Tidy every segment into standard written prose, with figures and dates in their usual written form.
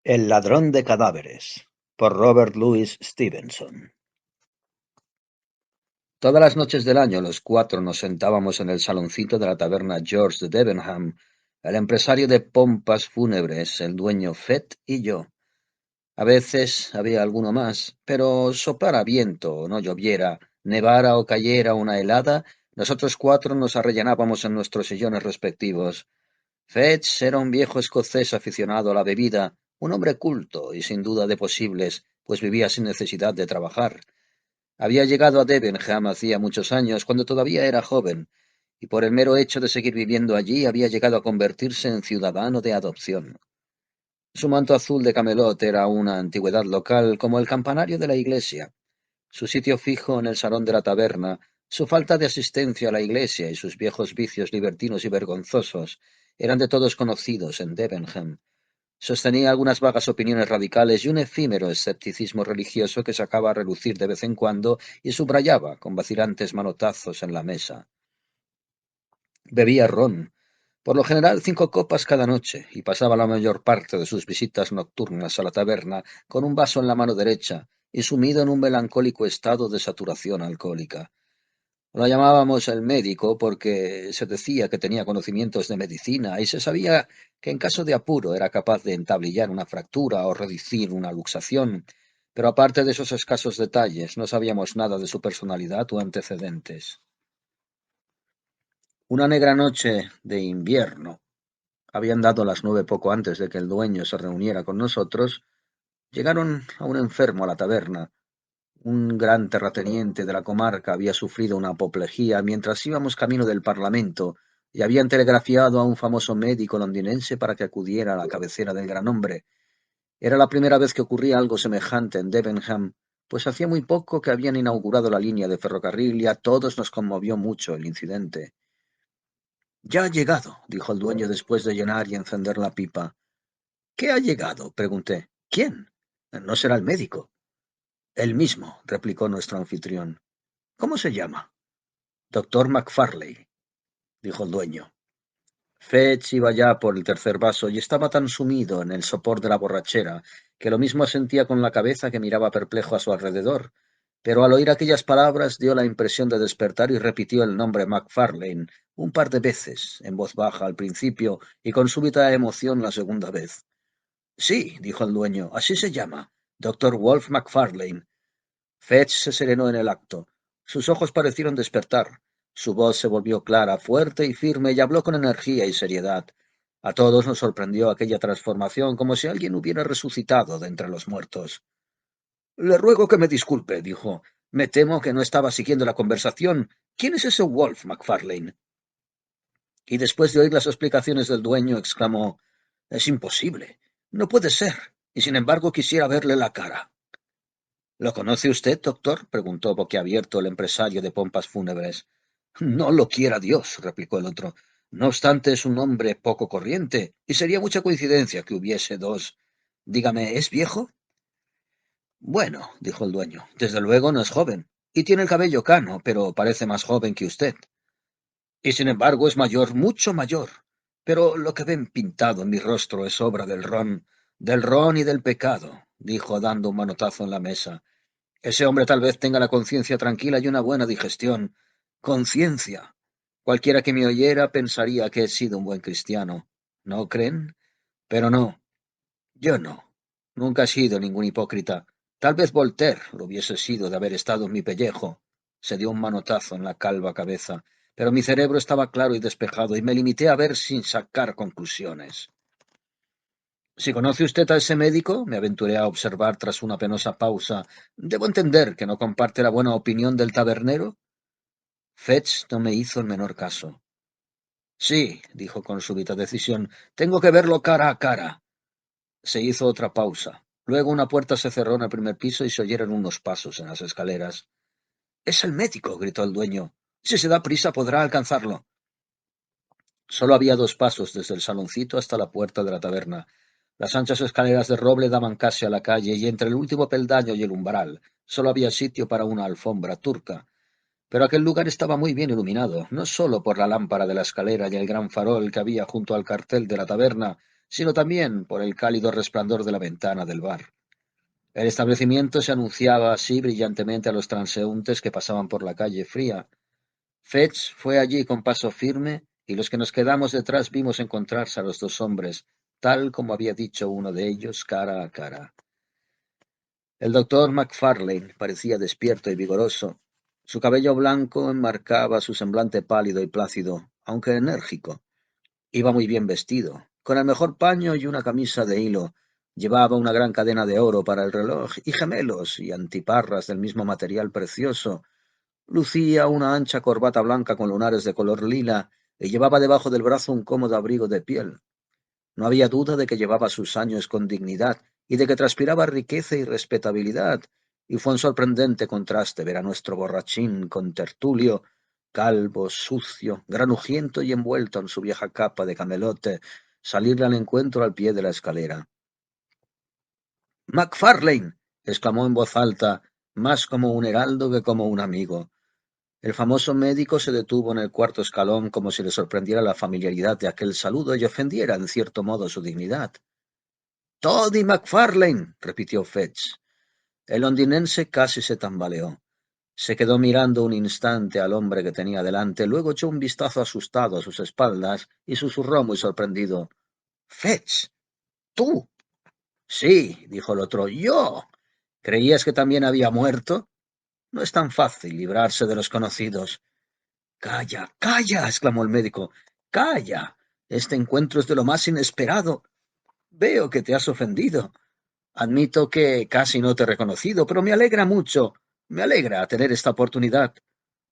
El ladrón de cadáveres, por Robert Louis Stevenson. Todas las noches del año los cuatro nos sentábamos en el saloncito de la taberna George de Debenham, el empresario de pompas fúnebres, el dueño Fett y yo. A veces había alguno más, pero soplara viento o no lloviera, nevara o cayera una helada, nosotros cuatro nos arrellenábamos en nuestros sillones respectivos. Fetch era un viejo escocés aficionado a la bebida, un hombre culto y sin duda de posibles, pues vivía sin necesidad de trabajar. Había llegado a Debenham hacía muchos años, cuando todavía era joven, y por el mero hecho de seguir viviendo allí había llegado a convertirse en ciudadano de adopción. Su manto azul de Camelot era una antigüedad local como el campanario de la iglesia. Su sitio fijo en el salón de la taberna, su falta de asistencia a la iglesia y sus viejos vicios libertinos y vergonzosos eran de todos conocidos en Debenham. Sostenía algunas vagas opiniones radicales y un efímero escepticismo religioso que sacaba a relucir de vez en cuando y subrayaba con vacilantes manotazos en la mesa. Bebía ron, por lo general 5 copas cada noche, y pasaba la mayor parte de sus visitas nocturnas a la taberna con un vaso en la mano derecha y sumido en un melancólico estado de saturación alcohólica. Lo llamábamos el médico porque se decía que tenía conocimientos de medicina y se sabía que en caso de apuro era capaz de entablillar una fractura o reducir una luxación, pero aparte de esos escasos detalles no sabíamos nada de su personalidad o antecedentes. Una negra noche de invierno, habían dado las 9 poco antes de que el dueño se reuniera con nosotros, llegaron a un enfermo a la taberna. Un gran terrateniente de la comarca había sufrido una apoplejía mientras íbamos camino del Parlamento y habían telegrafiado a un famoso médico londinense para que acudiera a la cabecera del gran hombre. Era la primera vez que ocurría algo semejante en Debenham, pues hacía muy poco que habían inaugurado la línea de ferrocarril y a todos nos conmovió mucho el incidente. Ya ha llegado, dijo el dueño después de llenar y encender la pipa. ¿Qué ha llegado? Pregunté. ¿Quién? No será el médico. El mismo, replicó nuestro anfitrión. ¿Cómo se llama? Doctor McFarlane, dijo el dueño. Fetch iba ya por el tercer vaso y estaba tan sumido en el sopor de la borrachera que lo mismo asentía con la cabeza que miraba perplejo a su alrededor, pero al oír aquellas palabras dio la impresión de despertar y repitió el nombre McFarlane un par de veces, en voz baja al principio y con súbita emoción la segunda vez. Sí, dijo el dueño, así se llama, doctor Wolf McFarlane. Fetch se serenó en el acto. Sus ojos parecieron despertar. Su voz se volvió clara, fuerte y firme, y habló con energía y seriedad. A todos nos sorprendió aquella transformación, como si alguien hubiera resucitado de entre los muertos. Le ruego que me disculpe, dijo. Me temo que no estaba siguiendo la conversación. ¿Quién es ese Wolf McFarlane? Y después de oír las explicaciones del dueño, exclamó: Es imposible. No puede ser. Y sin embargo quisiera verle la cara. ¿Lo conoce usted, doctor? Preguntó boquiabierto el empresario de pompas fúnebres. No lo quiera Dios, replicó el otro. No obstante, es un hombre poco corriente, y sería mucha coincidencia que hubiese dos. Dígame, ¿es viejo? Bueno, dijo el dueño, desde luego no es joven, y tiene el cabello cano, pero parece más joven que usted. Y sin embargo es mayor, mucho mayor. Pero lo que ven pintado en mi rostro es obra del ron y del pecado, dijo dando un manotazo en la mesa. Ese hombre tal vez tenga la conciencia tranquila y una buena digestión. Conciencia. Cualquiera que me oyera pensaría que he sido un buen cristiano. ¿No creen? Pero no, yo no. Nunca he sido ningún hipócrita. Tal vez Voltaire lo hubiese sido de haber estado en mi pellejo. Se dio un manotazo en la calva cabeza, pero mi cerebro estaba claro y despejado y me limité a ver sin sacar conclusiones. Si conoce usted a ese médico, me aventuré a observar tras una penosa pausa, debo entender que no comparte la buena opinión del tabernero. Fetch no me hizo el menor caso. Sí, dijo con súbita decisión, tengo que verlo cara a cara. Se hizo otra pausa. Luego una puerta se cerró en el primer piso y se oyeron unos pasos en las escaleras. Es el médico, gritó el dueño. Si se da prisa podrá alcanzarlo. Solo había 2 pasos desde el saloncito hasta la puerta de la taberna. Las anchas escaleras de roble daban casi a la calle y entre el último peldaño y el umbral solo había sitio para una alfombra turca. Pero aquel lugar estaba muy bien iluminado, no solo por la lámpara de la escalera y el gran farol que había junto al cartel de la taberna, sino también por el cálido resplandor de la ventana del bar. El establecimiento se anunciaba así brillantemente a los transeúntes que pasaban por la calle fría. Fetch fue allí con paso firme, y los que nos quedamos detrás vimos encontrarse a los dos hombres, tal como había dicho uno de ellos, cara a cara. El doctor MacFarlane parecía despierto y vigoroso. Su cabello blanco enmarcaba su semblante pálido y plácido, aunque enérgico. Iba muy bien vestido, con el mejor paño y una camisa de hilo. Llevaba una gran cadena de oro para el reloj y gemelos y antiparras del mismo material precioso. Lucía una ancha corbata blanca con lunares de color lila y llevaba debajo del brazo un cómodo abrigo de piel. No había duda de que llevaba sus años con dignidad y de que transpiraba riqueza y respetabilidad, y fue un sorprendente contraste ver a nuestro borrachín con tertulio, calvo, sucio, granujiento y envuelto en su vieja capa de camelote, salirle al encuentro al pie de la escalera. «¡MacFarlane!», exclamó en voz alta, más como un heraldo que como un amigo. El famoso médico se detuvo en el cuarto escalón como si le sorprendiera la familiaridad de aquel saludo y ofendiera en cierto modo su dignidad. «Toddy MacFarlane», repitió Fetch. El londinense casi se tambaleó. Se quedó mirando un instante al hombre que tenía delante, luego echó un vistazo asustado a sus espaldas y susurró muy sorprendido: «Fetch, ¿tú?». «Sí», dijo el otro, «yo». «¿Creías que también había muerto?». «No es tan fácil librarse de los conocidos». «Calla, calla», exclamó el médico. «Calla. Este encuentro es de lo más inesperado. Veo que te has ofendido. Admito que casi no te he reconocido, pero me alegra mucho. Me alegra tener esta oportunidad.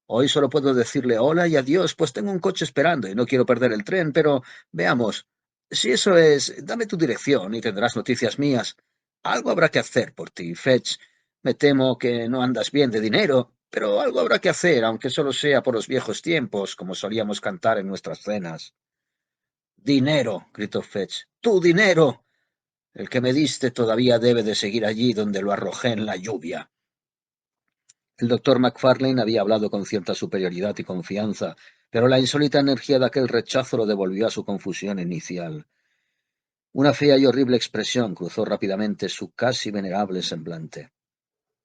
Hoy solo puedo decirle hola y adiós, pues tengo un coche esperando y no quiero perder el tren, pero veamos. Si eso es, dame tu dirección y tendrás noticias mías. Algo habrá que hacer por ti, Fetch. Me temo que no andas bien de dinero, pero algo habrá que hacer, aunque solo sea por los viejos tiempos, como solíamos cantar en nuestras cenas. «Dinero», gritó Fetch. «¡Tu dinero! El que me diste todavía debe de seguir allí donde lo arrojé en la lluvia». El doctor MacFarlane había hablado con cierta superioridad y confianza, pero la insólita energía de aquel rechazo lo devolvió a su confusión inicial. Una fea y horrible expresión cruzó rápidamente su casi venerable semblante.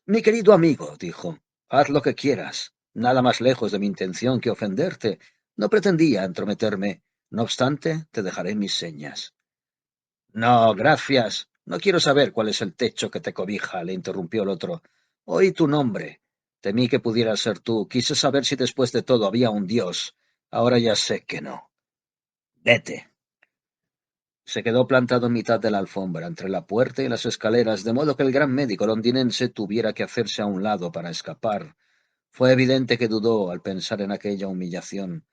«Mi querido amigo», dijo, «haz lo que quieras. Nada más lejos de mi intención que ofenderte. No pretendía entrometerme. No obstante, te dejaré mis señas». «No, gracias. No quiero saber cuál es el techo que te cobija», le interrumpió el otro. «Oí tu nombre. Temí que pudieras ser tú. Quise saber si después de todo había un Dios. Ahora ya sé que no. Vete». Se quedó plantado en mitad de la alfombra, entre la puerta y las escaleras, de modo que el gran médico londinense tuviera que hacerse a un lado para escapar. Fue evidente que dudó al pensar en aquella humillación.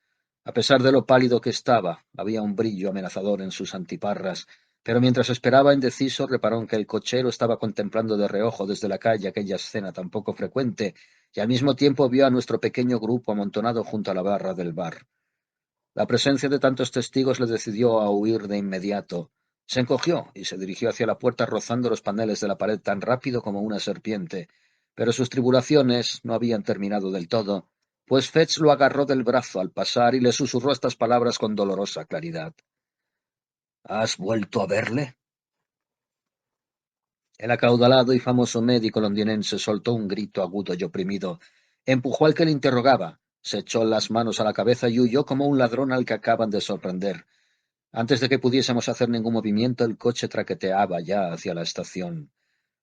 A pesar de lo pálido que estaba, había un brillo amenazador en sus antiparras, pero mientras esperaba indeciso reparó en que el cochero estaba contemplando de reojo desde la calle aquella escena tan poco frecuente, y al mismo tiempo vio a nuestro pequeño grupo amontonado junto a la barra del bar. La presencia de tantos testigos le decidió a huir de inmediato. Se encogió y se dirigió hacia la puerta rozando los paneles de la pared tan rápido como una serpiente, pero sus tribulaciones no habían terminado del todo, pues Fetch lo agarró del brazo al pasar y le susurró estas palabras con dolorosa claridad. «¿Has vuelto a verle?». El acaudalado y famoso médico londinense soltó un grito agudo y oprimido. Empujó al que le interrogaba, se echó las manos a la cabeza y huyó como un ladrón al que acaban de sorprender. Antes de que pudiésemos hacer ningún movimiento, el coche traqueteaba ya hacia la estación.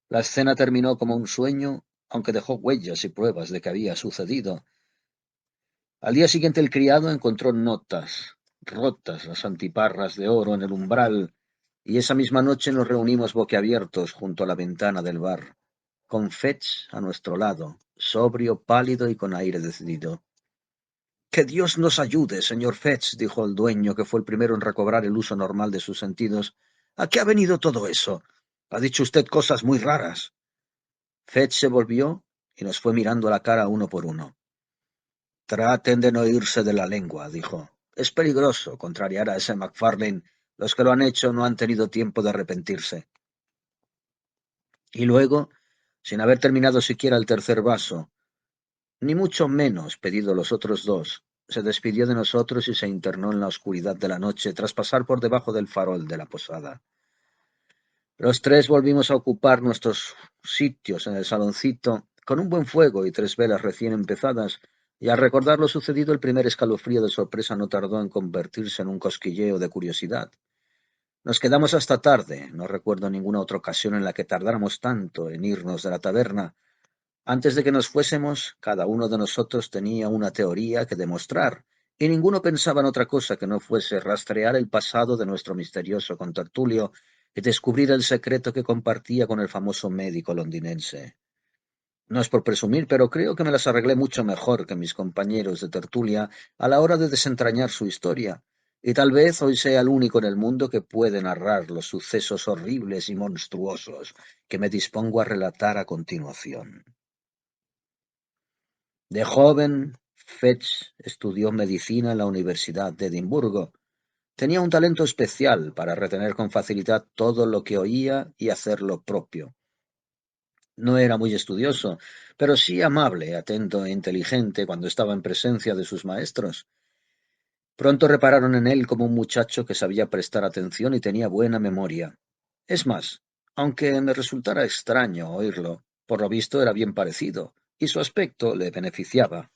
La escena terminó como un sueño, aunque dejó huellas y pruebas de que había sucedido. Al día siguiente el criado encontró notas, rotas las antiparras de oro en el umbral, y esa misma noche nos reunimos boquiabiertos junto a la ventana del bar, con Fetch a nuestro lado, sobrio, pálido y con aire decidido. «Que Dios nos ayude, señor Fetch», dijo el dueño, que fue el primero en recobrar el uso normal de sus sentidos. «¿A qué ha venido todo eso? Ha dicho usted cosas muy raras». Fetch se volvió y nos fue mirando a la cara uno por uno. «Traten de no irse de la lengua», dijo. «Es peligroso contrariar a ese MacFarlane. Los que lo han hecho no han tenido tiempo de arrepentirse». Y luego, sin haber terminado siquiera el tercer vaso, ni mucho menos pedido los otros dos, se despidió de nosotros y se internó en la oscuridad de la noche tras pasar por debajo del farol de la posada. Los tres volvimos a ocupar nuestros sitios en el saloncito, con un buen fuego y tres velas recién empezadas, y al recordar lo sucedido el primer escalofrío de sorpresa no tardó en convertirse en un cosquilleo de curiosidad. Nos quedamos hasta tarde, no recuerdo ninguna otra ocasión en la que tardáramos tanto en irnos de la taberna. Antes de que nos fuésemos, cada uno de nosotros tenía una teoría que demostrar, y ninguno pensaba en otra cosa que no fuese rastrear el pasado de nuestro misterioso contertulio y descubrir el secreto que compartía con el famoso médico londinense. No es por presumir, pero creo que me las arreglé mucho mejor que mis compañeros de tertulia a la hora de desentrañar su historia, y tal vez hoy sea el único en el mundo que puede narrar los sucesos horribles y monstruosos que me dispongo a relatar a continuación. De joven, Fetch estudió medicina en la Universidad de Edimburgo. Tenía un talento especial para retener con facilidad todo lo que oía y hacer lo propio. No era muy estudioso, pero sí amable, atento e inteligente cuando estaba en presencia de sus maestros. Pronto repararon en él como un muchacho que sabía prestar atención y tenía buena memoria. Es más, aunque me resultara extraño oírlo, por lo visto era bien parecido, y su aspecto le beneficiaba.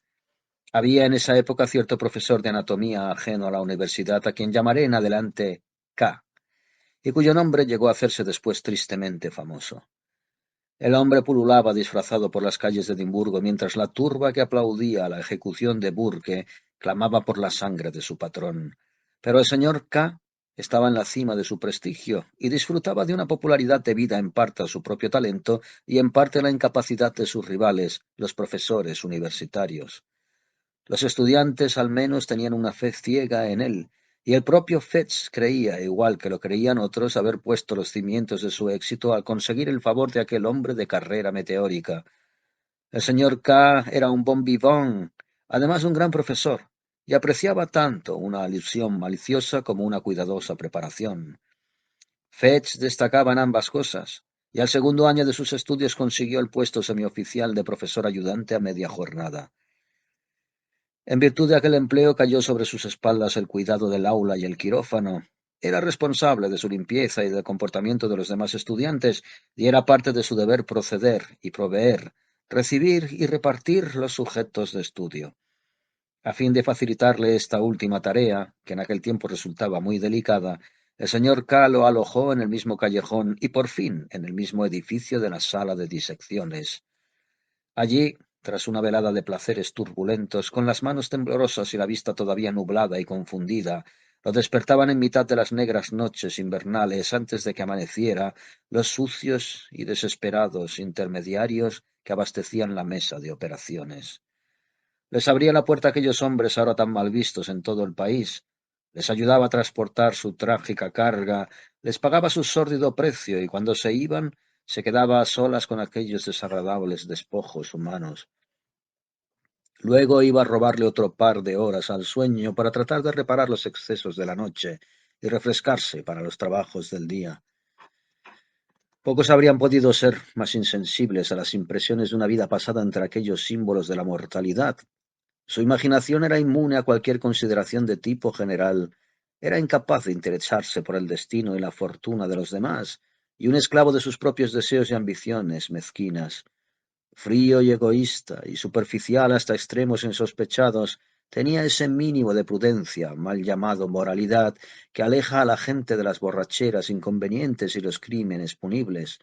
Había en esa época cierto profesor de anatomía ajeno a la universidad a quien llamaré en adelante K, y cuyo nombre llegó a hacerse después tristemente famoso. El hombre pululaba disfrazado por las calles de Edimburgo mientras la turba que aplaudía la ejecución de Burke clamaba por la sangre de su patrón. Pero el señor K estaba en la cima de su prestigio y disfrutaba de una popularidad debida en parte a su propio talento y en parte a la incapacidad de sus rivales, los profesores universitarios. Los estudiantes al menos tenían una fe ciega en él, y el propio Fetch creía, igual que lo creían otros, haber puesto los cimientos de su éxito al conseguir el favor de aquel hombre de carrera meteórica. El señor K era un bon vivant, además un gran profesor, y apreciaba tanto una alusión maliciosa como una cuidadosa preparación. Fetch destacaba en ambas cosas, y al segundo año de sus estudios consiguió el puesto semioficial de profesor ayudante a media jornada. En virtud de aquel empleo cayó sobre sus espaldas el cuidado del aula y el quirófano. Era responsable de su limpieza y del comportamiento de los demás estudiantes, y era parte de su deber proceder y proveer, recibir y repartir los sujetos de estudio. A fin de facilitarle esta última tarea, que en aquel tiempo resultaba muy delicada, el señor K lo alojó en el mismo callejón y por fin en el mismo edificio de la sala de disecciones. Allí, tras una velada de placeres turbulentos, con las manos temblorosas y la vista todavía nublada y confundida, lo despertaban en mitad de las negras noches invernales antes de que amaneciera los sucios y desesperados intermediarios que abastecían la mesa de operaciones. Les abría la puerta a aquellos hombres ahora tan mal vistos en todo el país, les ayudaba a transportar su trágica carga, les pagaba su sórdido precio y cuando se iban se quedaba a solas con aquellos desagradables despojos humanos. Luego iba a robarle otro par de horas al sueño para tratar de reparar los excesos de la noche y refrescarse para los trabajos del día. Pocos habrían podido ser más insensibles a las impresiones de una vida pasada entre aquellos símbolos de la mortalidad. Su imaginación era inmune a cualquier consideración de tipo general, era incapaz de interesarse por el destino y la fortuna de los demás, y un esclavo de sus propios deseos y ambiciones mezquinas. Frío y egoísta, y superficial hasta extremos insospechados, tenía ese mínimo de prudencia, mal llamado moralidad, que aleja a la gente de las borracheras inconvenientes y los crímenes punibles.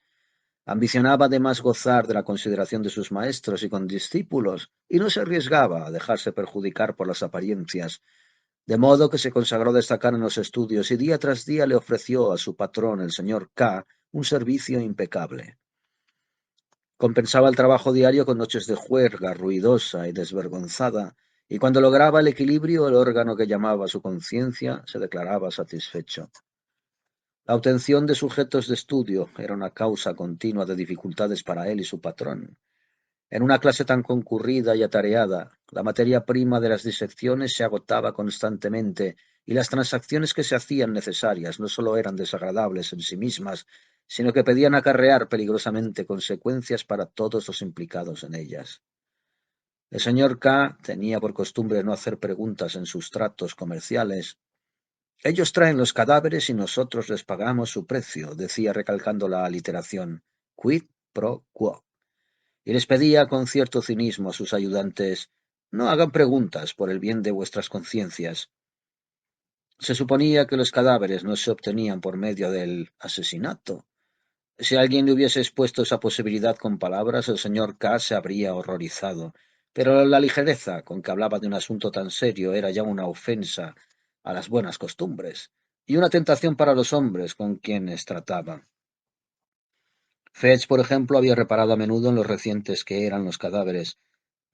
Ambicionaba además gozar de la consideración de sus maestros y condiscípulos, y no se arriesgaba a dejarse perjudicar por las apariencias, de modo que se consagró destacar en los estudios y día tras día le ofreció a su patrón, el señor K, un servicio impecable. Compensaba el trabajo diario con noches de juerga ruidosa y desvergonzada, y cuando lograba el equilibrio, el órgano que llamaba su conciencia se declaraba satisfecho. La obtención de sujetos de estudio era una causa continua de dificultades para él y su patrón. En una clase tan concurrida y atareada, la materia prima de las disecciones se agotaba constantemente y las transacciones que se hacían necesarias no solo eran desagradables en sí mismas, sino que pedían, sí, acarrear peligrosamente consecuencias para todos los implicados en ellas. El señor K. tenía por costumbre no hacer preguntas en sus tratos comerciales. Ellos traen los cadáveres y nosotros les pagamos su precio, decía recalcando la aliteración, quid pro quo. Y les pedía con cierto cinismo a sus ayudantes, no hagan preguntas por el bien de vuestras conciencias. Se suponía que los cadáveres no se obtenían por medio del asesinato. Si alguien le hubiese expuesto esa posibilidad con palabras, el señor K. se habría horrorizado. Pero la ligereza con que hablaba de un asunto tan serio era ya una ofensa a las buenas costumbres y una tentación para los hombres con quienes trataba. Fetch, por ejemplo, había reparado a menudo en los recientes que eran los cadáveres.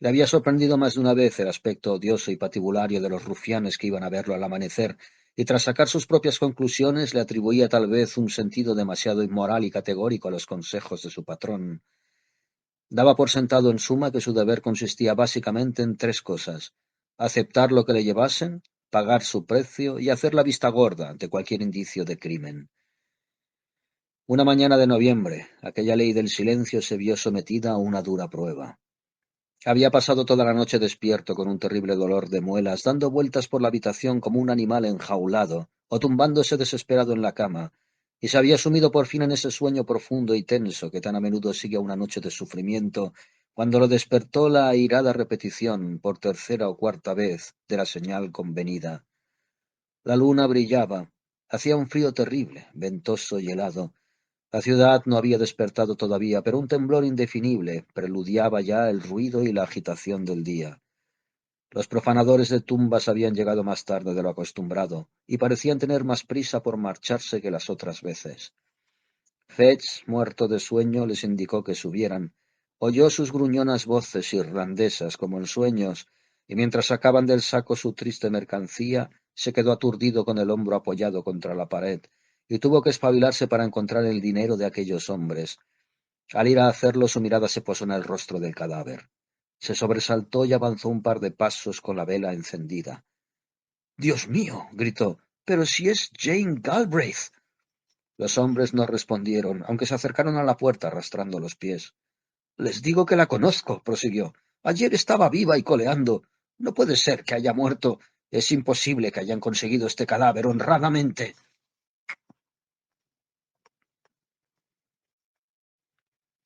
Le había sorprendido más de una vez el aspecto odioso y patibulario de los rufianes que iban a verlo al amanecer, y tras sacar sus propias conclusiones le atribuía tal vez un sentido demasiado inmoral y categórico a los consejos de su patrón. Daba por sentado en suma que su deber consistía básicamente en tres cosas: aceptar lo que le llevasen, pagar su precio y hacer la vista gorda ante cualquier indicio de crimen. Una mañana de noviembre, aquella ley del silencio se vio sometida a una dura prueba. Había pasado toda la noche despierto con un terrible dolor de muelas, dando vueltas por la habitación como un animal enjaulado, o tumbándose desesperado en la cama, y se había sumido por fin en ese sueño profundo y tenso que tan a menudo sigue a una noche de sufrimiento, cuando lo despertó la airada repetición, por tercera o cuarta vez, de la señal convenida. La luna brillaba, hacía un frío terrible, ventoso y helado. La ciudad no había despertado todavía, pero un temblor indefinible preludiaba ya el ruido y la agitación del día. Los profanadores de tumbas habían llegado más tarde de lo acostumbrado, y parecían tener más prisa por marcharse que las otras veces. Fetch, muerto de sueño, les indicó que subieran. Oyó sus gruñonas voces irlandesas como en sueños, y mientras sacaban del saco su triste mercancía, se quedó aturdido con el hombro apoyado contra la pared, y tuvo que espabilarse para encontrar el dinero de aquellos hombres. Al ir a hacerlo, su mirada se posó en el rostro del cadáver. Se sobresaltó y avanzó un par de pasos con la vela encendida. —¡Dios mío! —gritó—, pero si es Jane Galbraith. Los hombres no respondieron, aunque se acercaron a la puerta arrastrando los pies. —Les digo que la conozco —prosiguió—. Ayer estaba viva y coleando. No puede ser que haya muerto. Es imposible que hayan conseguido este cadáver honradamente.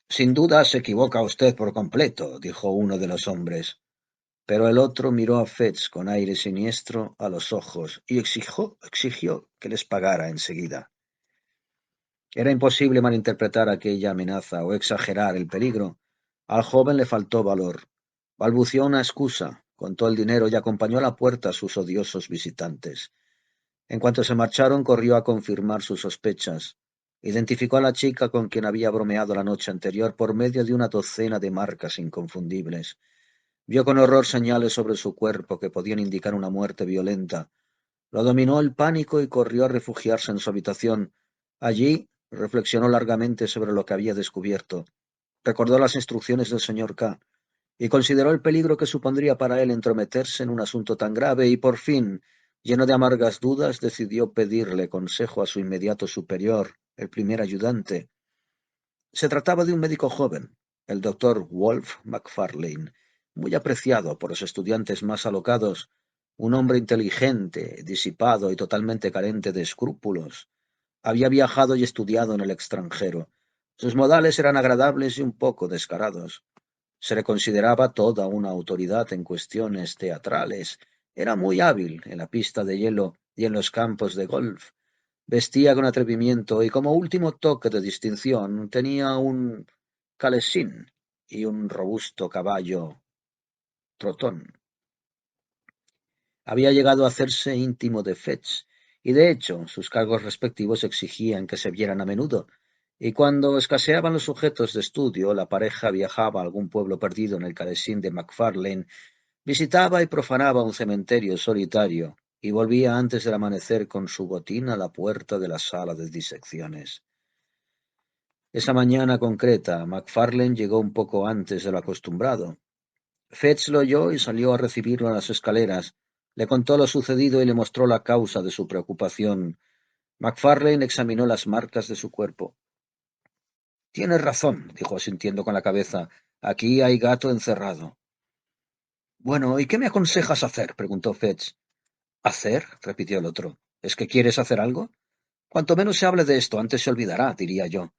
—Sin duda se equivoca usted por completo —dijo uno de los hombres. Pero el otro miró a Fetch con aire siniestro a los ojos y exigió que les pagara enseguida. Era imposible malinterpretar aquella amenaza o exagerar el peligro. Al joven le faltó valor. Balbució una excusa, contó el dinero y acompañó a la puerta a sus odiosos visitantes. En cuanto se marcharon, corrió a confirmar sus sospechas. Identificó a la chica con quien había bromeado la noche anterior por medio de una docena de marcas inconfundibles. Vio con horror señales sobre su cuerpo que podían indicar una muerte violenta. Lo dominó el pánico y corrió a refugiarse en su habitación. Allí reflexionó largamente sobre lo que había descubierto. Recordó las instrucciones del señor K. y consideró el peligro que supondría para él entrometerse en un asunto tan grave y por fin, lleno de amargas dudas, decidió pedirle consejo a su inmediato superior, el primer ayudante. Se trataba de un médico joven, el doctor Wolf McFarlane, muy apreciado por los estudiantes más alocados, un hombre inteligente, disipado y totalmente carente de escrúpulos. Había viajado y estudiado en el extranjero. Sus modales eran agradables y un poco descarados. Se le consideraba toda una autoridad en cuestiones teatrales. Era muy hábil en la pista de hielo y en los campos de golf. Vestía con atrevimiento y como último toque de distinción tenía un calesín y un robusto caballo trotón. Había llegado a hacerse íntimo de Fetch, y de hecho sus cargos respectivos exigían que se vieran a menudo, y cuando escaseaban los sujetos de estudio, la pareja viajaba a algún pueblo perdido en el calesín de McFarlane, visitaba y profanaba un cementerio solitario, y volvía antes del amanecer con su botín a la puerta de la sala de disecciones. Esa mañana concreta, McFarlane llegó un poco antes de lo acostumbrado. Fetch lo oyó y salió a recibirlo a las escaleras. Le contó lo sucedido y le mostró la causa de su preocupación. McFarlane examinó las marcas de su cuerpo. —Tienes razón —dijo asintiendo con la cabeza—. Aquí hay gato encerrado. Bueno, ¿y qué me aconsejas hacer? Preguntó Fetch. ¿Hacer? Repitió el otro. ¿Es que quieres hacer algo? Cuanto menos se hable de esto, antes se olvidará, diría yo.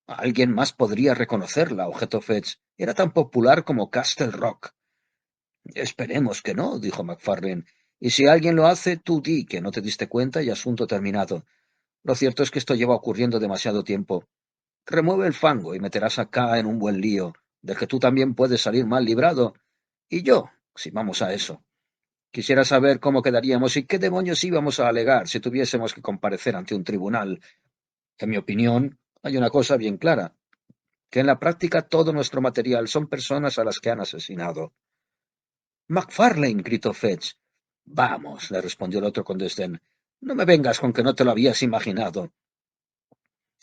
Alguien más podría reconocerla, objetó Fetch. Era tan popular como Castle Rock. Esperemos que no, dijo McFarlane. Y si alguien lo hace, tú di que no te diste cuenta y asunto terminado. Lo cierto es que esto lleva ocurriendo demasiado tiempo. Remueve el fango y meterás acá en un buen lío, del que tú también puedes salir mal librado. Y yo, si vamos a eso. Quisiera saber cómo quedaríamos y qué demonios íbamos a alegar si tuviésemos que comparecer ante un tribunal. En mi opinión, hay una cosa bien clara, que en la práctica todo nuestro material son personas a las que han asesinado. McFarlane, gritó Fetch. Vamos, le respondió el otro con desdén. No me vengas con que no te lo habías imaginado.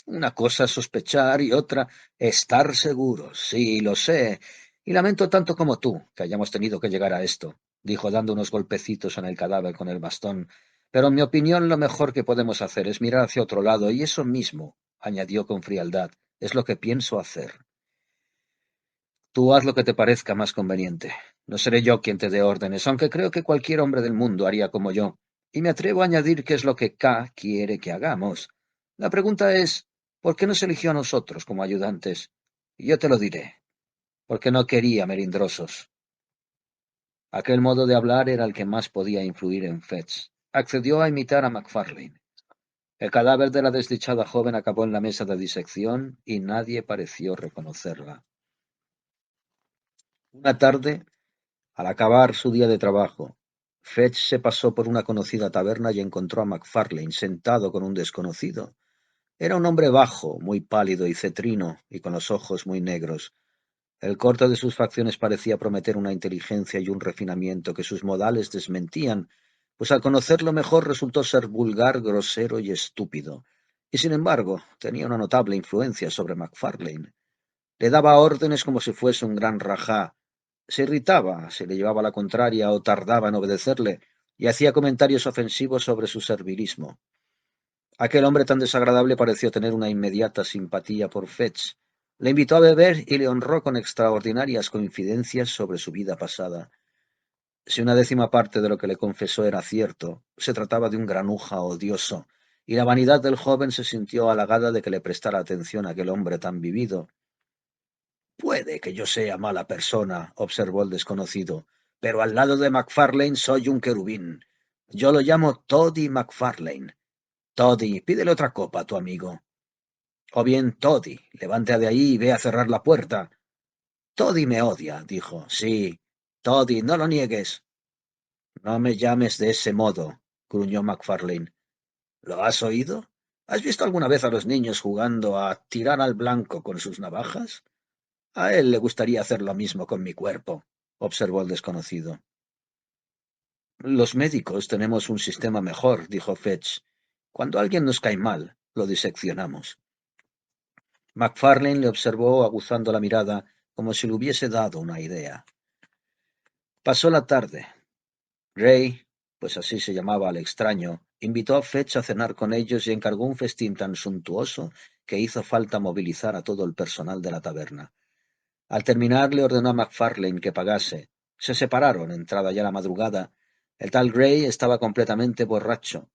Una cosa es sospechar y otra estar seguros. Sí, lo sé. Y lamento tanto como tú que hayamos tenido que llegar a esto, dijo dando unos golpecitos en el cadáver con el bastón. Pero en mi opinión lo mejor que podemos hacer es mirar hacia otro lado, y eso mismo, añadió con frialdad, es lo que pienso hacer. Tú haz lo que te parezca más conveniente. No seré yo quien te dé órdenes, aunque creo que cualquier hombre del mundo haría como yo. Y me atrevo a añadir qué es lo que K quiere que hagamos. La pregunta es, ¿por qué nos eligió a nosotros como ayudantes? Y yo te lo diré, porque no quería melindrosos. Aquel modo de hablar era el que más podía influir en Fetch. Accedió a imitar a McFarlane. El cadáver de la desdichada joven acabó en la mesa de disección y nadie pareció reconocerla. Una tarde, al acabar su día de trabajo, Fetch se pasó por una conocida taberna y encontró a McFarlane sentado con un desconocido. Era un hombre bajo, muy pálido y cetrino, y con los ojos muy negros. El corte de sus facciones parecía prometer una inteligencia y un refinamiento que sus modales desmentían, pues al conocerlo mejor resultó ser vulgar, grosero y estúpido. Y sin embargo, tenía una notable influencia sobre McFarlane. Le daba órdenes como si fuese un gran rajá. Se irritaba si le llevaba la contraria o tardaba en obedecerle, y hacía comentarios ofensivos sobre su servilismo. Aquel hombre tan desagradable pareció tener una inmediata simpatía por Fetch. Le invitó a beber y le honró con extraordinarias confidencias sobre su vida pasada. Si una décima parte de lo que le confesó era cierto, se trataba de un granuja odioso, y la vanidad del joven se sintió halagada de que le prestara atención a aquel hombre tan vivido. Puede que yo sea mala persona, observó el desconocido, pero al lado de McFarlane soy un querubín. Yo lo llamo Toddy McFarlane. Toddy, pídele otra copa a tu amigo. O bien, Toddy, levante de ahí y ve a cerrar la puerta. Toddy me odia, dijo. Sí, Toddy, no lo niegues. No me llames de ese modo, gruñó McFarlane. ¿Lo has oído? ¿Has visto alguna vez a los niños jugando a tirar al blanco con sus navajas? A él le gustaría hacer lo mismo con mi cuerpo, observó el desconocido. Los médicos tenemos un sistema mejor, dijo Fetch. Cuando alguien nos cae mal, lo diseccionamos. McFarlane le observó aguzando la mirada como si le hubiese dado una idea. Pasó la tarde. Gray, pues así se llamaba al extraño, invitó a Fetch a cenar con ellos y encargó un festín tan suntuoso que hizo falta movilizar a todo el personal de la taberna. Al terminar le ordenó a McFarlane que pagase. Se separaron, entrada ya la madrugada. El tal Gray estaba completamente borracho.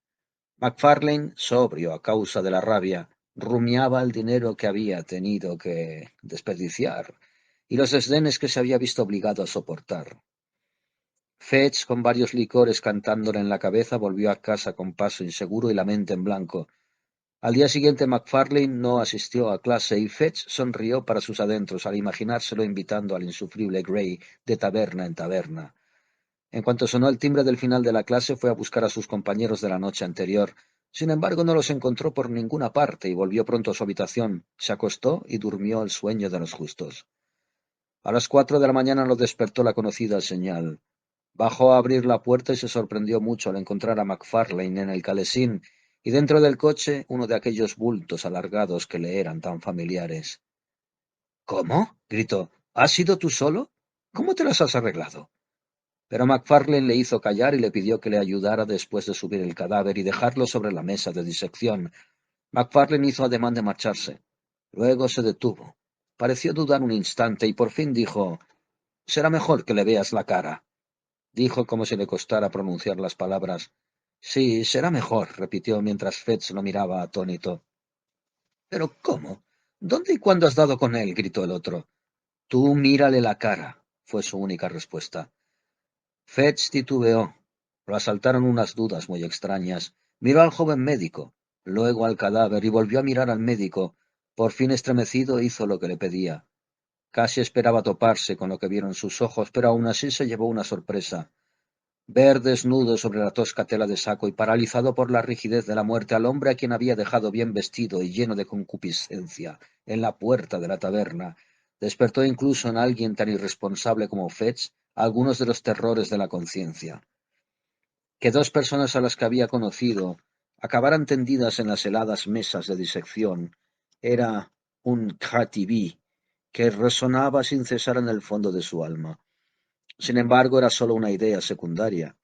McFarlane, sobrio a causa de la rabia, rumiaba el dinero que había tenido que desperdiciar y los desdenes que se había visto obligado a soportar. Fetch, con varios licores cantándole en la cabeza, volvió a casa con paso inseguro y la mente en blanco. Al día siguiente McFarlane no asistió a clase y Fetch sonrió para sus adentros al imaginárselo invitando al insufrible Gray de taberna en taberna. En cuanto sonó el timbre del final de la clase, fue a buscar a sus compañeros de la noche anterior. Sin embargo, no los encontró por ninguna parte y volvió pronto a su habitación. Se acostó y durmió el sueño de los justos. A las 4 de la mañana lo despertó la conocida señal. Bajó a abrir la puerta y se sorprendió mucho al encontrar a McFarlane en el calesín y dentro del coche uno de aquellos bultos alargados que le eran tan familiares. ¿Cómo? Gritó. ¿Has sido tú solo? ¿Cómo te las has arreglado? Pero McFarlane le hizo callar y le pidió que le ayudara después de subir el cadáver y dejarlo sobre la mesa de disección. McFarlane hizo ademán de marcharse. Luego se detuvo. Pareció dudar un instante y por fin dijo: Será mejor que le veas la cara, dijo como si le costara pronunciar las palabras. Sí, será mejor, repitió mientras Fetch lo miraba atónito. ¿Pero cómo? ¿Dónde y cuándo has dado con él? Gritó el otro. Tú mírale la cara, fue su única respuesta. Fetch titubeó. Lo asaltaron unas dudas muy extrañas. Miró al joven médico, luego al cadáver y volvió a mirar al médico. Por fin estremecido hizo lo que le pedía. Casi esperaba toparse con lo que vieron sus ojos, pero aún así se llevó una sorpresa. Ver desnudo sobre la tosca tela de saco y paralizado por la rigidez de la muerte al hombre a quien había dejado bien vestido y lleno de concupiscencia en la puerta de la taberna, despertó incluso en alguien tan irresponsable como Fetch algunos de los terrores de la conciencia. Que dos personas a las que había conocido acabaran tendidas en las heladas mesas de disección era un KTV que resonaba sin cesar en el fondo de su alma. Sin embargo, era solo una idea secundaria.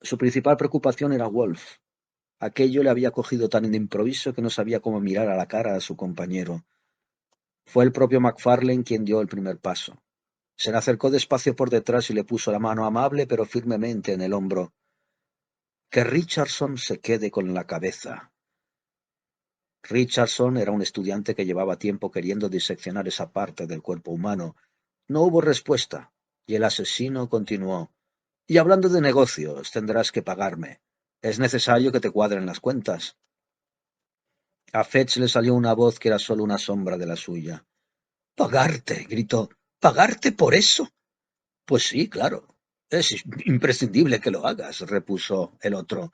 Su principal preocupación era Wolf. Aquello le había cogido tan de improviso que no sabía cómo mirar a la cara a su compañero. Fue el propio MacFarlane quien dio el primer paso. Se le acercó despacio por detrás y le puso la mano amable pero firmemente en el hombro. Que Richardson se quede con la cabeza. Richardson era un estudiante que llevaba tiempo queriendo diseccionar esa parte del cuerpo humano. No hubo respuesta, y el asesino continuó. Y hablando de negocios, tendrás que pagarme. Es necesario que te cuadren las cuentas. A Fetch le salió una voz que era solo una sombra de la suya. —¿Pagarte? —gritó. —¿Pagarte por eso? —Pues sí, claro. Es imprescindible que lo hagas —repuso el otro—.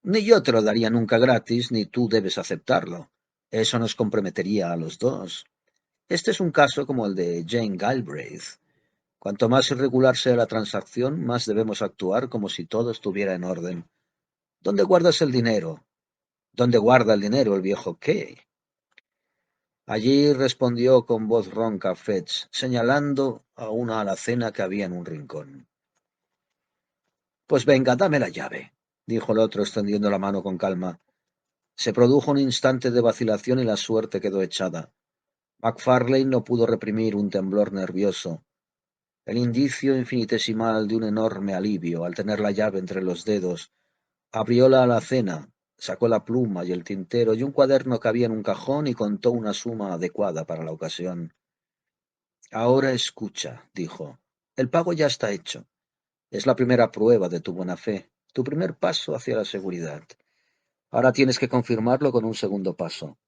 Ni yo te lo daría nunca gratis, ni tú debes aceptarlo. Eso nos comprometería a los dos. Este es un caso como el de Jane Galbraith. Cuanto más irregular sea la transacción, más debemos actuar como si todo estuviera en orden. ¿Dónde guardas el dinero? ¿Dónde guarda el dinero el viejo Kay? Allí respondió con voz ronca Fetch, señalando a una alacena que había en un rincón. Pues venga, dame la llave, dijo el otro, extendiendo la mano con calma. Se produjo un instante de vacilación y la suerte quedó echada. MacFarlane no pudo reprimir un temblor nervioso, el indicio infinitesimal de un enorme alivio al tener la llave entre los dedos. Abrió la alacena, sacó la pluma y el tintero y un cuaderno que había en un cajón y contó una suma adecuada para la ocasión. Ahora escucha, dijo. El pago ya está hecho. Es la primera prueba de tu buena fe, tu primer paso hacia la seguridad. Ahora tienes que confirmarlo con un segundo paso.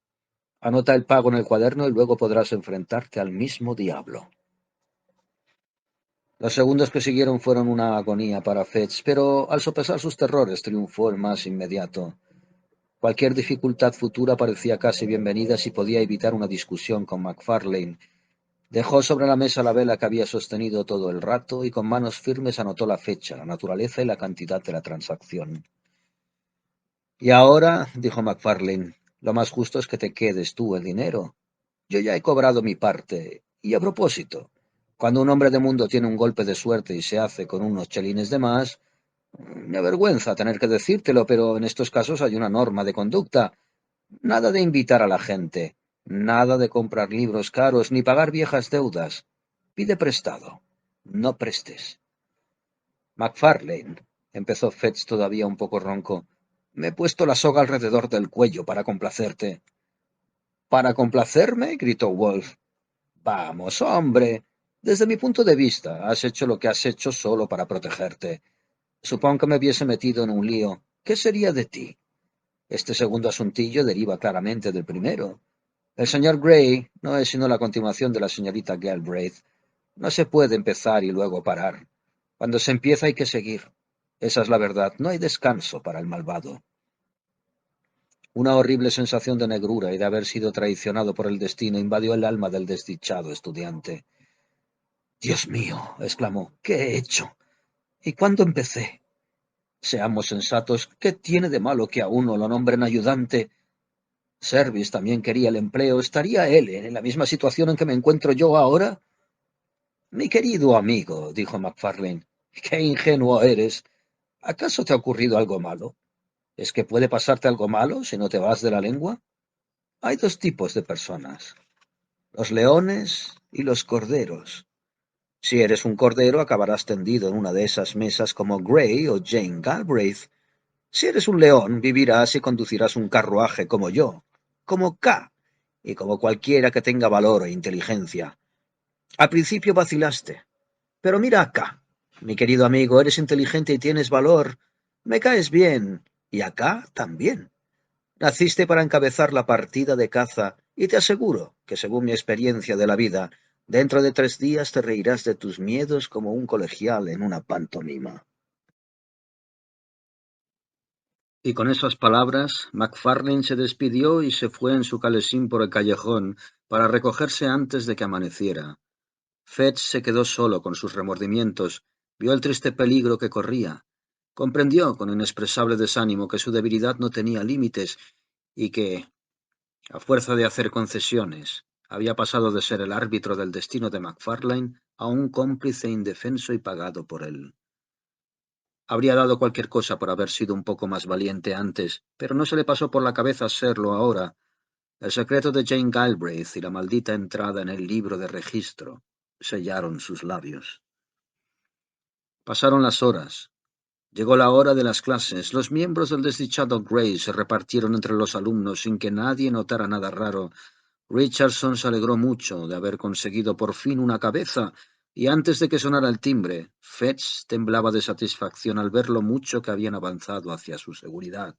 Anota el pago en el cuaderno y luego podrás enfrentarte al mismo diablo. Los segundos que siguieron fueron una agonía para Fetch, pero al sopesar sus terrores triunfó el más inmediato. Cualquier dificultad futura parecía casi bienvenida si podía evitar una discusión con MacFarlane. Dejó sobre la mesa la vela que había sostenido todo el rato y con manos firmes anotó la fecha, la naturaleza y la cantidad de la transacción. Y ahora, dijo MacFarlane, lo más justo es que te quedes tú el dinero. Yo ya he cobrado mi parte. Y a propósito, cuando un hombre de mundo tiene un golpe de suerte y se hace con unos chelines de más, me avergüenza tener que decírtelo, pero en estos casos hay una norma de conducta. Nada de invitar a la gente, nada de comprar libros caros, ni pagar viejas deudas. Pide prestado, no prestes. MacFarlane, empezó Fetch todavía un poco ronco, me he puesto la soga alrededor del cuello para complacerte. ¿Para complacerme? Gritó Wolf. Vamos, hombre. Desde mi punto de vista, has hecho lo que has hecho solo para protegerte. Supongo que me hubiese metido en un lío. ¿Qué sería de ti? Este segundo asuntillo deriva claramente del primero. El señor Gray no es sino la continuación de la señorita Galbraith. No se puede empezar y luego parar. Cuando se empieza hay que seguir. Esa es la verdad. No hay descanso para el malvado. Una horrible sensación de negrura y de haber sido traicionado por el destino invadió el alma del desdichado estudiante. «Dios mío», exclamó, «¿qué he hecho? ¿Y cuándo empecé? Seamos sensatos, ¿qué tiene de malo que a uno lo nombren ayudante? Service también quería el empleo. ¿Estaría él en la misma situación en que me encuentro yo ahora?» «Mi querido amigo», dijo MacFarlane, «qué ingenuo eres. ¿Acaso te ha ocurrido algo malo? ¿Es que puede pasarte algo malo si no te vas de la lengua? Hay dos tipos de personas, los leones y los corderos. Si eres un cordero, acabarás tendido en una de esas mesas como Gray o Jane Galbraith. Si eres un león, vivirás y conducirás un carruaje como yo, como K, y como cualquiera que tenga valor e inteligencia. Al principio vacilaste, pero mira acá. Mi querido amigo, eres inteligente y tienes valor. Me caes bien. Y acá también. Naciste para encabezar la partida de caza, y te aseguro que, según mi experiencia de la vida, dentro de 3 días te reirás de tus miedos como un colegial en una pantomima. Y con esas palabras, MacFarlane se despidió y se fue en su calesín por el callejón para recogerse antes de que amaneciera. Fetch se quedó solo con sus remordimientos, vio el triste peligro que corría, comprendió con inexpresable desánimo que su debilidad no tenía límites y que, a fuerza de hacer concesiones, había pasado de ser el árbitro del destino de MacFarlane a un cómplice indefenso y pagado por él. Habría dado cualquier cosa por haber sido un poco más valiente antes, pero no se le pasó por la cabeza serlo ahora. El secreto de Jane Galbraith y la maldita entrada en el libro de registro sellaron sus labios. Pasaron las horas. Llegó la hora de las clases. Los miembros del desdichado Gray se repartieron entre los alumnos sin que nadie notara nada raro. Richardson se alegró mucho de haber conseguido por fin una cabeza, y antes de que sonara el timbre, Fetch temblaba de satisfacción al ver lo mucho que habían avanzado hacia su seguridad.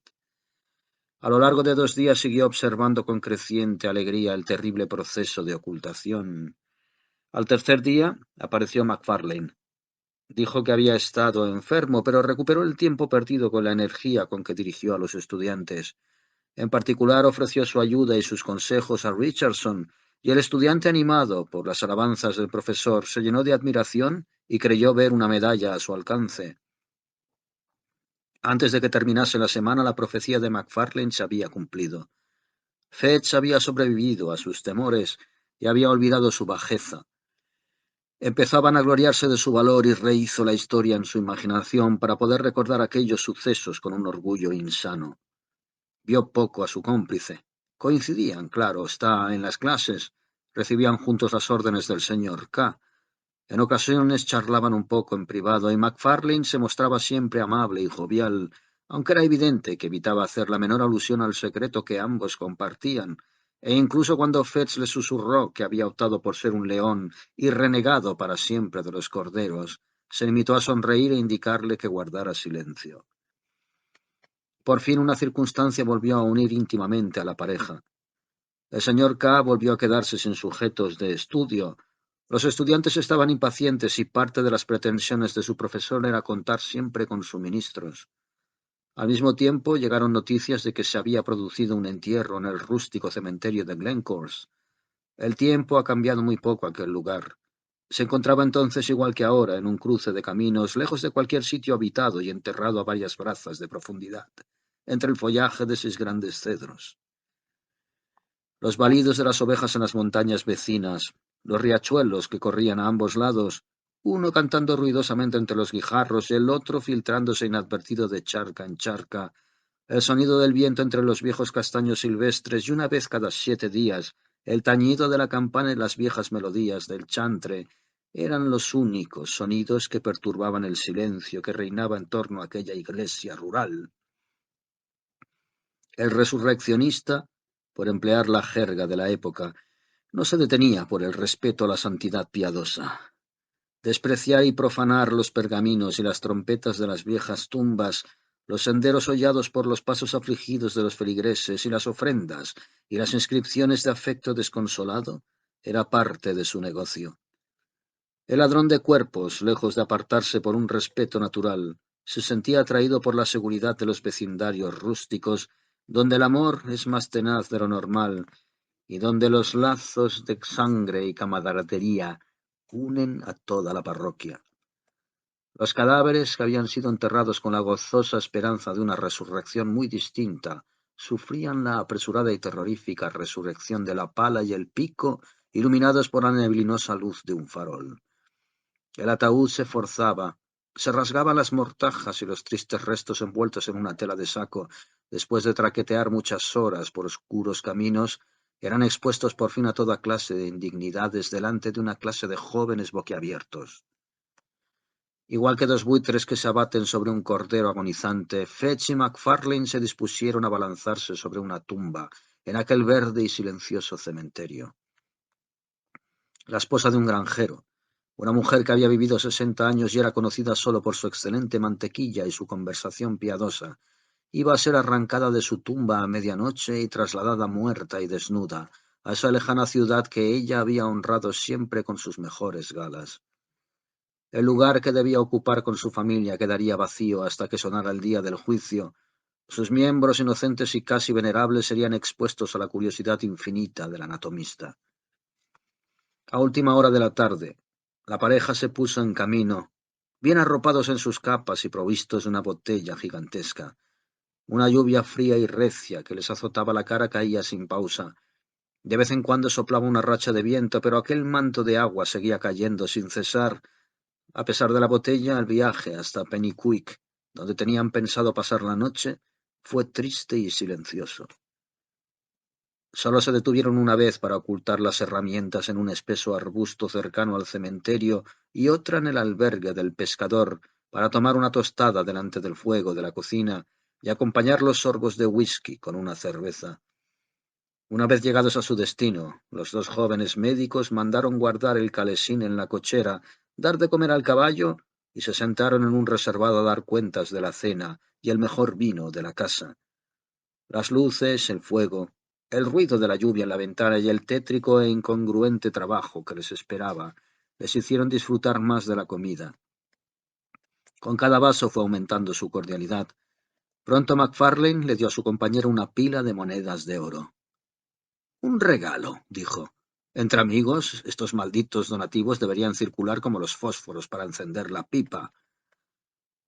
A lo largo de 2 días siguió observando con creciente alegría el terrible proceso de ocultación. Al tercer día apareció MacFarlane. Dijo que había estado enfermo, pero recuperó el tiempo perdido con la energía con que dirigió a los estudiantes. En particular ofreció su ayuda y sus consejos a Richardson, y el estudiante, animado por las alabanzas del profesor, se llenó de admiración y creyó ver una medalla a su alcance. Antes de que terminase la semana, la profecía de MacFarlane se había cumplido. Fetch había sobrevivido a sus temores y había olvidado su bajeza. Empezó a vanagloriarse de su valor y rehizo la historia en su imaginación para poder recordar aquellos sucesos con un orgullo insano. Vio poco a su cómplice. Coincidían, claro está, en las clases. Recibían juntos las órdenes del señor K. En ocasiones charlaban un poco en privado y MacFarlane se mostraba siempre amable y jovial, aunque era evidente que evitaba hacer la menor alusión al secreto que ambos compartían, e incluso cuando Fetch le susurró que había optado por ser un león y renegado para siempre de los corderos, se limitó a sonreír e indicarle que guardara silencio. Por fin una circunstancia volvió a unir íntimamente a la pareja. El señor K. volvió a quedarse sin sujetos de estudio. Los estudiantes estaban impacientes y parte de las pretensiones de su profesor era contar siempre con suministros. Al mismo tiempo llegaron noticias de que se había producido un entierro en el rústico cementerio de Glencorse. El tiempo ha cambiado muy poco aquel lugar. Se encontraba entonces igual que ahora en un cruce de caminos, lejos de cualquier sitio habitado y enterrado a varias brazas de profundidad, entre el follaje de 6 grandes cedros. Los balidos de las ovejas en las montañas vecinas, los riachuelos que corrían a ambos lados, uno cantando ruidosamente entre los guijarros y el otro filtrándose inadvertido de charca en charca, el sonido del viento entre los viejos castaños silvestres y una vez cada 7 días el tañido de la campana y las viejas melodías del chantre eran los únicos sonidos que perturbaban el silencio que reinaba en torno a aquella iglesia rural. El resurreccionista, por emplear la jerga de la época, no se detenía por el respeto a la santidad piadosa. Despreciar y profanar los pergaminos y las trompetas de las viejas tumbas, los senderos hollados por los pasos afligidos de los feligreses y las ofrendas y las inscripciones de afecto desconsolado, era parte de su negocio. El ladrón de cuerpos, lejos de apartarse por un respeto natural, se sentía atraído por la seguridad de los vecindarios rústicos, donde el amor es más tenaz de lo normal y donde los lazos de sangre y camaradería unen a toda la parroquia. Los cadáveres, que habían sido enterrados con la gozosa esperanza de una resurrección muy distinta, sufrían la apresurada y terrorífica resurrección de la pala y el pico, iluminados por la neblinosa luz de un farol. El ataúd se forzaba, se rasgaban las mortajas y los tristes restos envueltos en una tela de saco, después de traquetear muchas horas por oscuros caminos, Eran expuestos por fin a toda clase de indignidades delante de una clase de jóvenes boquiabiertos. Igual que dos buitres que se abaten sobre un cordero agonizante, Fetch y MacFarlane se dispusieron a balanzarse sobre una tumba en aquel verde y silencioso cementerio. La esposa de un granjero, una mujer que había vivido 60 años y era conocida solo por su excelente mantequilla y su conversación piadosa, iba a ser arrancada de su tumba a medianoche y trasladada muerta y desnuda a esa lejana ciudad que ella había honrado siempre con sus mejores galas. El lugar que debía ocupar con su familia quedaría vacío hasta que sonara el día del juicio. Sus miembros inocentes y casi venerables serían expuestos a la curiosidad infinita del anatomista. A última hora de la tarde, la pareja se puso en camino, bien arropados en sus capas y provistos de una botella gigantesca. Una lluvia fría y recia que les azotaba la cara caía sin pausa. De vez en cuando soplaba una racha de viento, pero aquel manto de agua seguía cayendo sin cesar. A pesar de la botella, el viaje hasta Penicuik, donde tenían pensado pasar la noche, fue triste y silencioso. Solo se detuvieron una vez para ocultar las herramientas en un espeso arbusto cercano al cementerio y otra en el albergue del pescador para tomar una tostada delante del fuego de la cocina y acompañar los sorbos de whisky con una cerveza. Una vez llegados a su destino, los dos jóvenes médicos mandaron guardar el calesín en la cochera, dar de comer al caballo y se sentaron en un reservado a dar cuentas de la cena y el mejor vino de la casa. Las luces, el fuego, el ruido de la lluvia en la ventana y el tétrico e incongruente trabajo que les esperaba les hicieron disfrutar más de la comida. Con cada vaso fue aumentando su cordialidad. Pronto MacFarlane le dio a su compañero una pila de monedas de oro. Un regalo, dijo. Entre amigos, estos malditos donativos deberían circular como los fósforos para encender la pipa.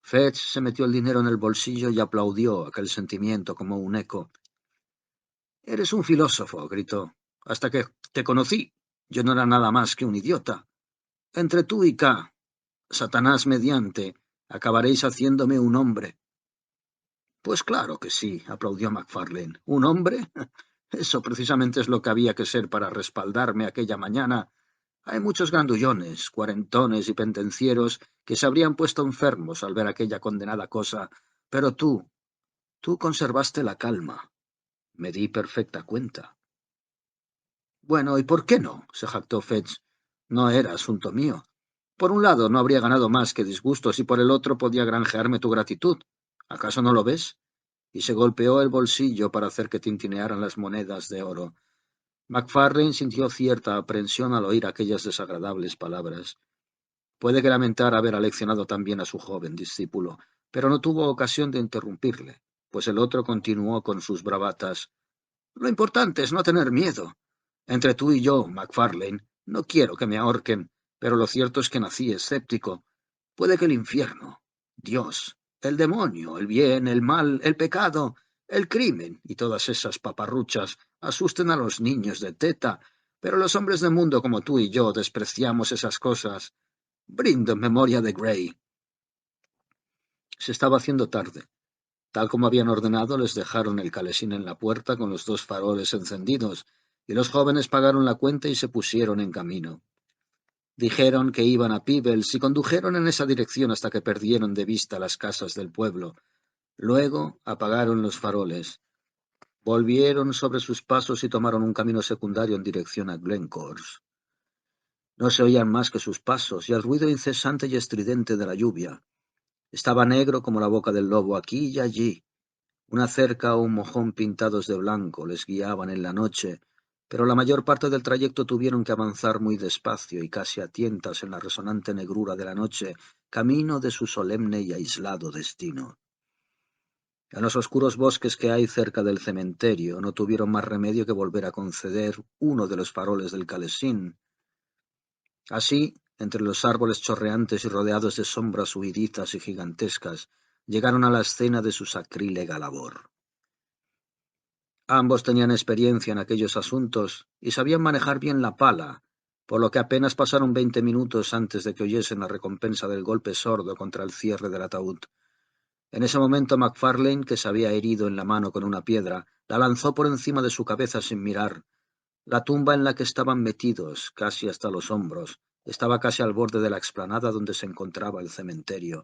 Fetch se metió el dinero en el bolsillo y aplaudió aquel sentimiento como un eco. Eres un filósofo, gritó. Hasta que te conocí, yo no era nada más que un idiota. Entre tú y K, Satanás mediante, acabaréis haciéndome un hombre. Pues claro que sí, aplaudió MacFarlane. ¿Un hombre? Eso precisamente es lo que había que ser para respaldarme aquella mañana. Hay muchos grandullones, cuarentones y pendencieros que se habrían puesto enfermos al ver aquella condenada cosa, pero tú conservaste la calma. Me di perfecta cuenta. Bueno, ¿y por qué no? Se jactó Fetch. No era asunto mío. Por un lado, no habría ganado más que disgustos y por el otro podía granjearme tu gratitud. ¿Acaso no lo ves? Y se golpeó el bolsillo para hacer que tintinearan las monedas de oro. MacFarlane sintió cierta aprensión al oír aquellas desagradables palabras. Puede que lamentara haber aleccionado también a su joven discípulo, pero no tuvo ocasión de interrumpirle, pues el otro continuó con sus bravatas. Lo importante es no tener miedo. Entre tú y yo, MacFarlane, no quiero que me ahorquen, pero lo cierto es que nací escéptico. Puede que el infierno, Dios, el demonio, el bien, el mal, el pecado, el crimen y todas esas paparruchas asusten a los niños de teta, pero los hombres de mundo como tú y yo despreciamos esas cosas. Brindo en memoria de Grey. Se estaba haciendo tarde. Tal como habían ordenado, les dejaron el calesín en la puerta con los dos faroles encendidos, y los jóvenes pagaron la cuenta y se pusieron en camino. Dijeron que iban a Peebles y condujeron en esa dirección hasta que perdieron de vista las casas del pueblo. Luego apagaron los faroles. Volvieron sobre sus pasos y tomaron un camino secundario en dirección a Glencorse. No se oían más que sus pasos y el ruido incesante y estridente de la lluvia. Estaba negro como la boca del lobo aquí y allí. Una cerca o un mojón pintados de blanco les guiaban en la noche, pero la mayor parte del trayecto tuvieron que avanzar muy despacio y casi a tientas en la resonante negrura de la noche, camino de su solemne y aislado destino. En los oscuros bosques que hay cerca del cementerio no tuvieron más remedio que volver a conceder uno de los faroles del calesín. Así, entre los árboles chorreantes y rodeados de sombras huidizas y gigantescas, llegaron a la escena de su sacrílega labor. Ambos tenían experiencia en aquellos asuntos y sabían manejar bien la pala, por lo que apenas pasaron 20 minutos antes de que oyesen la recompensa del golpe sordo contra el cierre del ataúd. En ese momento MacFarlane, que se había herido en la mano con una piedra, la lanzó por encima de su cabeza sin mirar. La tumba en la que estaban metidos, casi hasta los hombros, estaba casi al borde de la explanada donde se encontraba el cementerio.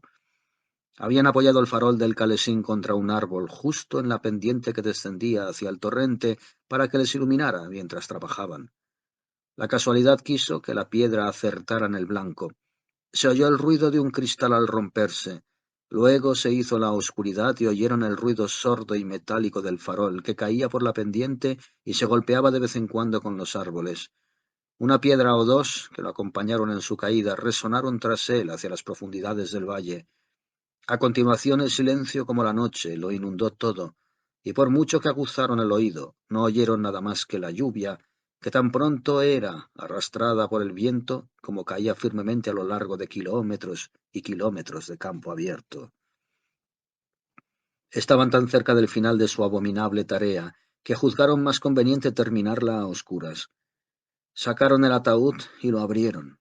Habían apoyado el farol del calesín contra un árbol justo en la pendiente que descendía hacia el torrente para que les iluminara mientras trabajaban. La casualidad quiso que la piedra acertara en el blanco. Se oyó el ruido de un cristal al romperse. Luego se hizo la oscuridad y oyeron el ruido sordo y metálico del farol, que caía por la pendiente y se golpeaba de vez en cuando con los árboles. Una piedra o dos, que lo acompañaron en su caída, resonaron tras él hacia las profundidades del valle. A continuación el silencio como la noche lo inundó todo, y por mucho que aguzaron el oído, no oyeron nada más que la lluvia, que tan pronto era arrastrada por el viento como caía firmemente a lo largo de kilómetros y kilómetros de campo abierto. Estaban tan cerca del final de su abominable tarea que juzgaron más conveniente terminarla a oscuras. Sacaron el ataúd y lo abrieron.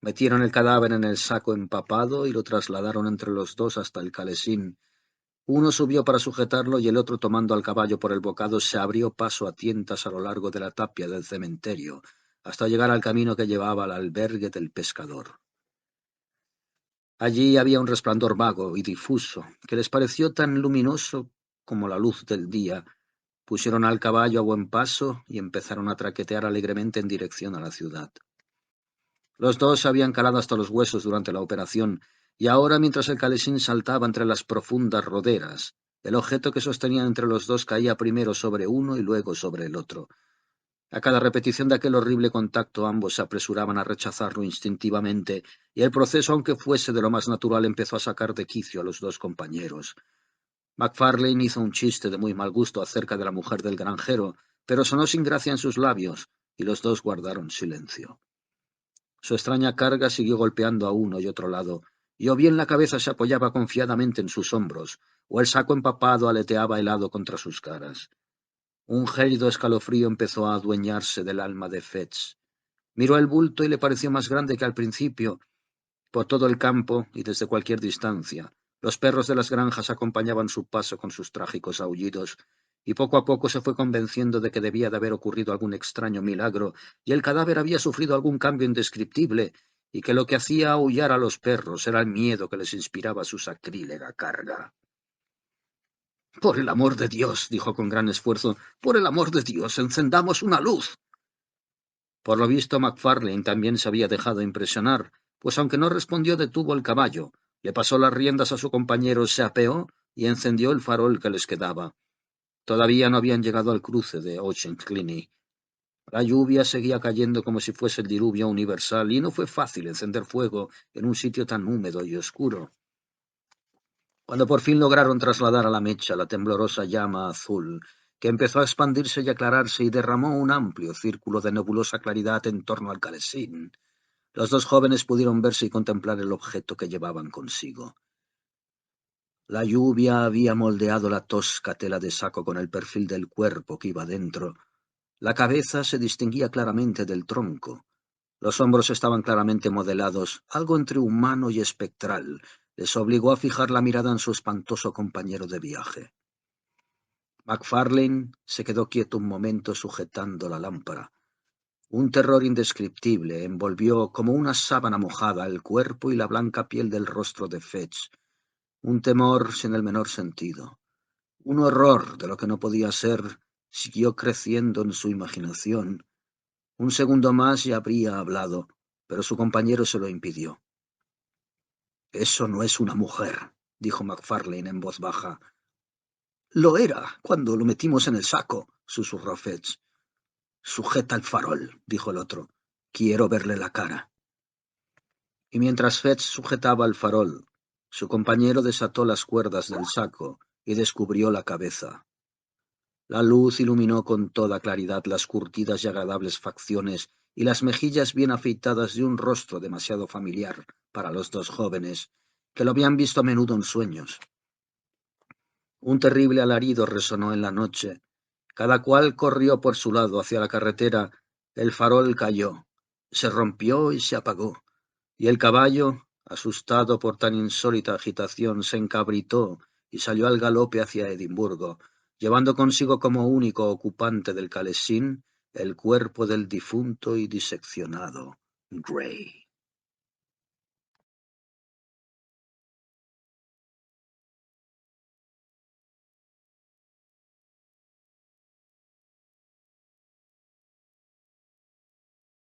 Metieron el cadáver en el saco empapado y lo trasladaron entre los dos hasta el calesín. Uno subió para sujetarlo y el otro, tomando al caballo por el bocado, se abrió paso a tientas a lo largo de la tapia del cementerio, hasta llegar al camino que llevaba al albergue del pescador. Allí había un resplandor vago y difuso, que les pareció tan luminoso como la luz del día. Pusieron al caballo a buen paso y empezaron a traquetear alegremente en dirección a la ciudad. Los dos se habían calado hasta los huesos durante la operación, y ahora, mientras el calesín saltaba entre las profundas roderas, el objeto que sostenían entre los dos caía primero sobre uno y luego sobre el otro. A cada repetición de aquel horrible contacto ambos se apresuraban a rechazarlo instintivamente, y el proceso, aunque fuese de lo más natural, empezó a sacar de quicio a los dos compañeros. MacFarlane hizo un chiste de muy mal gusto acerca de la mujer del granjero, pero sonó sin gracia en sus labios, y los dos guardaron silencio. Su extraña carga siguió golpeando a uno y otro lado, y o bien la cabeza se apoyaba confiadamente en sus hombros, o el saco empapado aleteaba helado contra sus caras. Un gélido escalofrío empezó a adueñarse del alma de Fetz. Miró el bulto y le pareció más grande que al principio. Por todo el campo y desde cualquier distancia, los perros de las granjas acompañaban su paso con sus trágicos aullidos, y poco a poco se fue convenciendo de que debía de haber ocurrido algún extraño milagro, y el cadáver había sufrido algún cambio indescriptible, y que lo que hacía aullar a los perros era el miedo que les inspiraba su sacrílega carga. «Por el amor de Dios», dijo con gran esfuerzo, «por el amor de Dios, encendamos una luz». Por lo visto, MacFarlane también se había dejado impresionar, pues aunque no respondió, detuvo el caballo, le pasó las riendas a su compañero, se apeó y encendió el farol que les quedaba. Todavía no habían llegado al cruce de Auchencliny. La lluvia seguía cayendo como si fuese el diluvio universal, y no fue fácil encender fuego en un sitio tan húmedo y oscuro. Cuando por fin lograron trasladar a la mecha la temblorosa llama azul, que empezó a expandirse y aclararse y derramó un amplio círculo de nebulosa claridad en torno al calesín, los dos jóvenes pudieron verse y contemplar el objeto que llevaban consigo. La lluvia había moldeado la tosca tela de saco con el perfil del cuerpo que iba dentro. La cabeza se distinguía claramente del tronco. Los hombros estaban claramente modelados, algo entre humano y espectral. Les obligó a fijar la mirada en su espantoso compañero de viaje. MacFarlane se quedó quieto un momento sujetando la lámpara. Un terror indescriptible envolvió como una sábana mojada el cuerpo y la blanca piel del rostro de Fetch. Un temor sin el menor sentido. Un horror de lo que no podía ser siguió creciendo en su imaginación. Un segundo más y habría hablado, pero su compañero se lo impidió. «Eso no es una mujer», dijo MacFarlane en voz baja. «Lo era cuando lo metimos en el saco», susurró Fetch. «Sujeta el farol», dijo el otro. «Quiero verle la cara». Y mientras Fetch sujetaba el farol, su compañero desató las cuerdas del saco y descubrió la cabeza. La luz iluminó con toda claridad las curtidas y agradables facciones y las mejillas bien afeitadas de un rostro demasiado familiar para los dos jóvenes, que lo habían visto a menudo en sueños. Un terrible alarido resonó en la noche. Cada cual corrió por su lado hacia la carretera. El farol cayó, se rompió y se apagó, y el caballo, asustado por tan insólita agitación, se encabritó y salió al galope hacia Edimburgo, llevando consigo como único ocupante del calesín el cuerpo del difunto y diseccionado Gray.